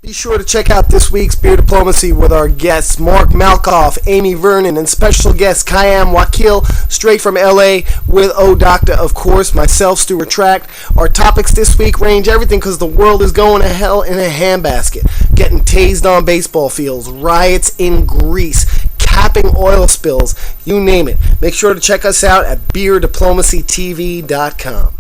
Be sure to check out this week's Beer Diplomacy with our guests Mark Malkoff, Amy Vernon, and special guest Khayyam Wakil, straight from LA with O Doctor, of course, myself, Stuart Tract. Our topics this week range everything because the world is going to hell in a handbasket. Getting tased on baseball fields, riots in Greece, capping oil spills, you name it. Make sure to check us out at beerdiplomacytv.com.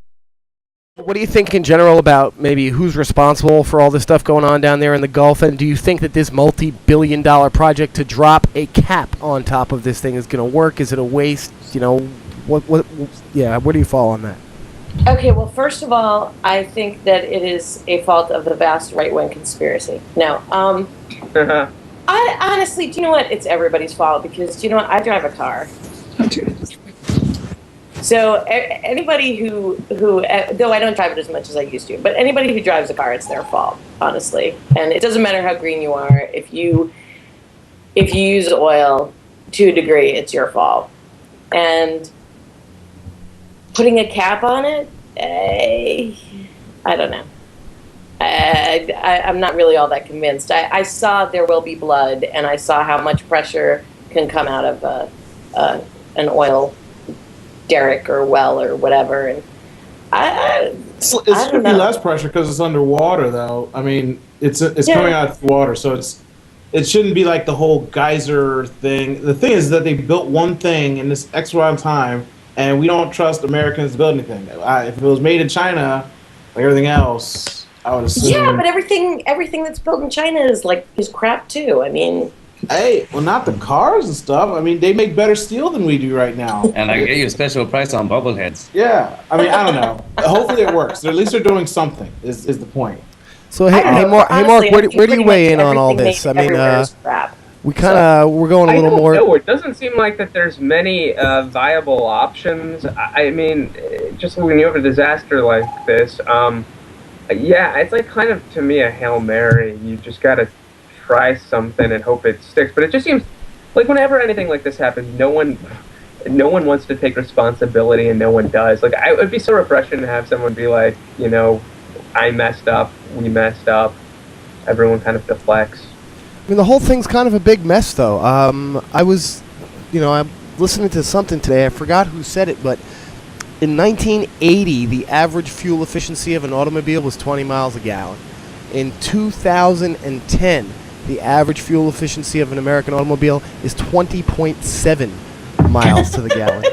What do you think in general about maybe who's responsible for all this stuff going on down there in the Gulf? And do you think that this multi-billion-dollar project to drop a cap on top of this thing is going to work? Is it a waste? You know, where do you fall on that? Okay, well, first of all, I think that it is a fault of the vast right-wing conspiracy. Now, I honestly, do you know what? It's everybody's fault because, do you know what? I drive a car. So anybody who though I don't drive it as much as I used to, but anybody who drives a car, it's their fault, honestly. And it doesn't matter how green you are. If you use oil to a degree, it's your fault. And putting a cap on it, I don't know. I'm not really all that convinced. I saw There Will Be Blood, and I saw how much pressure can come out of an oil derrick or well or whatever, and it's going to be less pressure because it's underwater, though. I mean, it's coming out of the water, so it shouldn't be like the whole geyser thing. The thing is that they built one thing in this X amount of time, and we don't trust Americans to build anything. If it was made in China, like everything else, I would assume. Yeah, but everything that's built in China is crap too. I mean. Hey, well, not the cars and stuff. I mean, they make better steel than we do right now. And I get you a special price on bubbleheads. Yeah, I mean, I don't know. Hopefully it works. At least they're doing something. Is the point? So hey, Mark, where do you weigh in on all this? I mean, we're going a little more. No, it doesn't seem like that there's many viable options. I mean, just when you have a disaster like this, it's like kind of to me a Hail Mary. You just gotta try something and hope it sticks. But it just seems like whenever anything like this happens, no one wants to take responsibility, and no one does. Like, it would be so refreshing to have someone be like, you know, I messed up, we messed up. Everyone kind of deflects. I mean, the whole thing's kind of a big mess, though. I'm listening to something today. I forgot who said it, but in 1980, the average fuel efficiency of an automobile was 20 miles a gallon. In 2010, the average fuel efficiency of an American automobile is 20.7 miles to the gallon.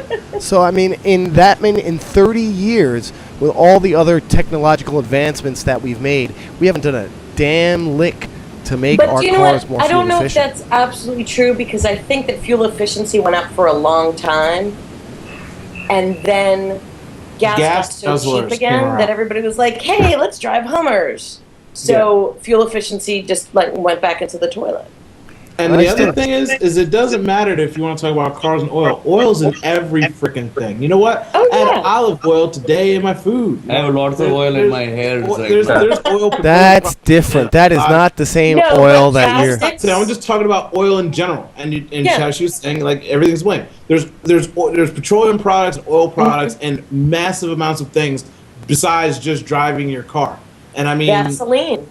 So, I mean, in 30 years, with all the other technological advancements that we've made, we haven't done a damn lick to make our cars more fuel efficient. I don't know if that's absolutely true, because I think that fuel efficiency went up for a long time, and then gas got so cheap again that everybody was like, hey, let's drive Hummers. So fuel efficiency just went back into the toilet. And the other thing is it doesn't matter if you want to talk about cars and oil. Oil's in every freaking thing. You know what? I add olive oil today in my food. I have lots of oil in my hair. There's oil. That's different. That is not the same oil that you're. I'm just talking about oil in general. And how she was saying, like, everything's blamed. There's petroleum products, oil products, and massive amounts of things besides just driving your car. And I mean, gasoline.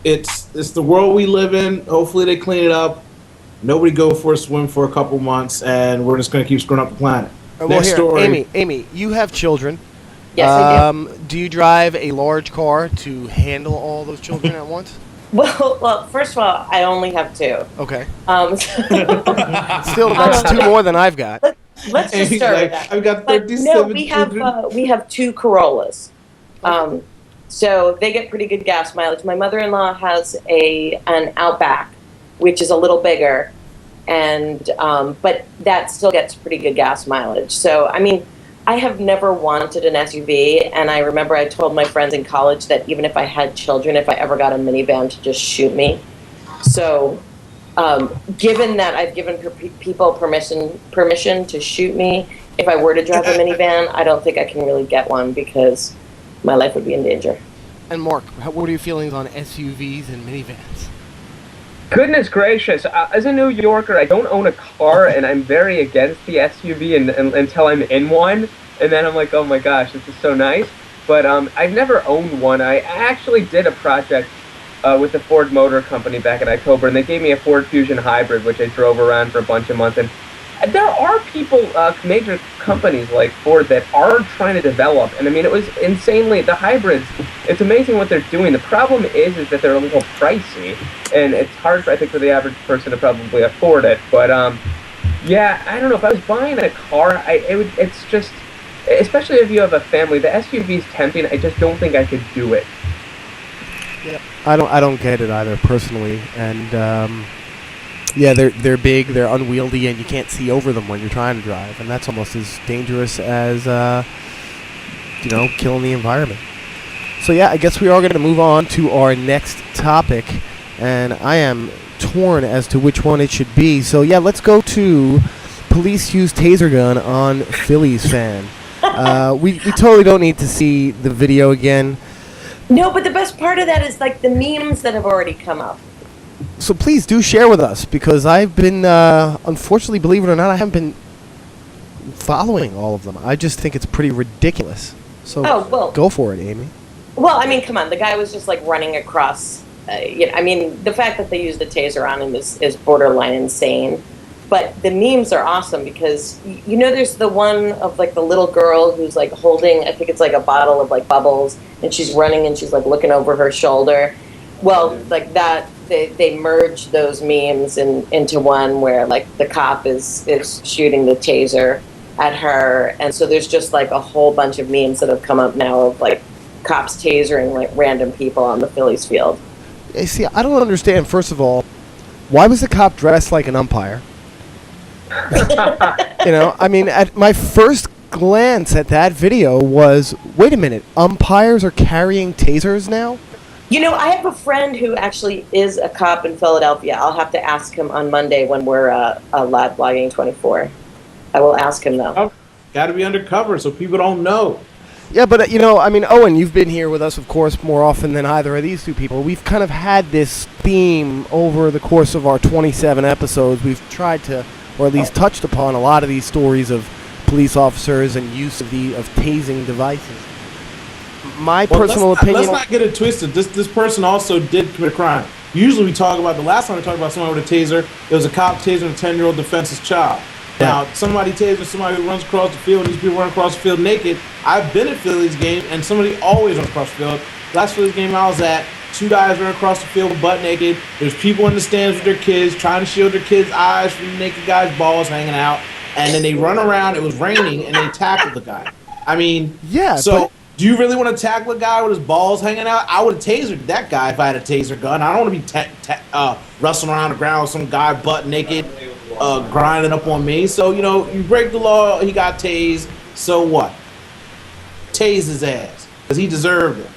It's the world we live in. Hopefully they clean it up. Nobody go for a swim for a couple months, and we're just going to keep screwing up the planet. Next story. Amy, you have children. Yes, I do. Do you drive a large car to handle all those children at once? Well, first of all, I only have two. Okay. Still, that's two more than I've got. Let's just start with that. I've got 37 children. We have two Corollas. So they get pretty good gas mileage. My mother-in-law has an Outback, which is a little bigger, and but that still gets pretty good gas mileage. So, I mean, I have never wanted an SUV, and I remember I told my friends in college that even if I had children, if I ever got a minivan, to just shoot me. So, given that I've given people permission to shoot me, if I were to drive a minivan, I don't think I can really get one because my life would be in danger. And Mark, what are your feelings on SUVs and minivans? Goodness gracious. As a New Yorker, I don't own a car, and I'm very against the SUV until I'm in one. And then I'm like, oh my gosh, this is so nice. But I've never owned one. I actually did a project with the Ford Motor Company back in October, and they gave me a Ford Fusion Hybrid, which I drove around for a bunch of months. And there are people, major companies like Ford, that are trying to develop. And I mean, it was insanely, the hybrids, it's amazing what they're doing. The problem is that they're a little pricey, and it's hard, I think, for the average person to probably afford it. But yeah, I don't know, if I was buying a car, it's just, especially if you have a family, the SUV's tempting. I just don't think I could do it. Yeah, I don't get it either personally, and yeah, they're big, they're unwieldy, and you can't see over them when you're trying to drive, and that's almost as dangerous as killing the environment. So yeah, I guess we are going to move on to our next topic, and I am torn as to which one it should be. So yeah, let's go to police use taser gun on Phillies fan. We totally don't need to see the video again. No, but the best part of that is like the memes that have already come up. So please do share with us, because I've been, unfortunately, believe it or not, I haven't been following all of them. I just think it's pretty ridiculous. So go for it, Amy. Well, I mean, come on. The guy was just like running across. I mean, the fact that they used the taser on him is borderline insane. But the memes are awesome because, there's the one of like the little girl who's like holding, I think it's like a bottle of like bubbles, and she's running and she's like looking over her shoulder. Well, like that, they merged those memes into one where like the cop is shooting the taser at her. And so there's just like a whole bunch of memes that have come up now of like cops tasering like random people on the Phillies field. Hey, see, I don't understand, first of all, why was the cop dressed like an umpire? I mean, at my first glance at that video was, wait a minute, umpires are carrying tasers now? I have a friend who actually is a cop in Philadelphia. I'll have to ask him on Monday when we're live blogging 24. I will ask him, though. Oh, got to be undercover so people don't know. Yeah, but, I mean, Owen, you've been here with us, of course, more often than either of these two people. We've kind of had this theme over the course of our 27 episodes. We've tried to, or at least touched upon, a lot of these stories of police officers and use of tasing devices. My personal opinion... Let's not get it twisted. This person also did commit a crime. Usually we talk about, the last time we talked about somebody with a taser, it was a cop tasering a 10-year-old defenseless child. Now, somebody tasers somebody who runs across the field, and these people run across the field naked. I've been at Phillies games, and somebody always runs across the field. Last Phillies game I was at, 2 guys ran across the field butt naked. There's people in the stands with their kids, trying to shield their kids' eyes from the naked guy's balls hanging out. And then they run around, it was raining, and they tackled the guy. I mean, yeah. So, do you really want to tackle a guy with his balls hanging out? I would have tasered that guy if I had a taser gun. I don't want to be wrestling around the ground with some guy butt naked, grinding up on me. So, you break the law, he got tased. So what? Tase his ass, because he deserved it.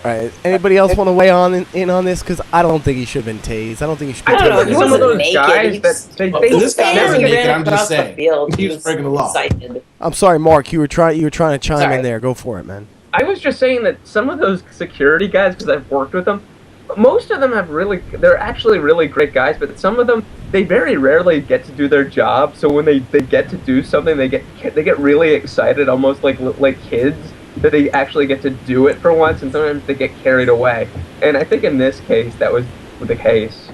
All right. Anybody else want to weigh in on this? Because I don't think he should have been tased. I don't think he should be tased. I don't know. Some of those guys this guy wasn't naked. I'm just saying. He was breaking the law. Excited. I'm sorry, Mark. You were trying to chime in there. Go for it, man. I was just saying that some of those security guys, because I've worked with them, most of them they're actually really great guys, but some of them, they very rarely get to do their job. So when they get to do something, they get really excited, almost like kids, that they actually get to do it for once, and sometimes they get carried away. And I think in this case, that was the case.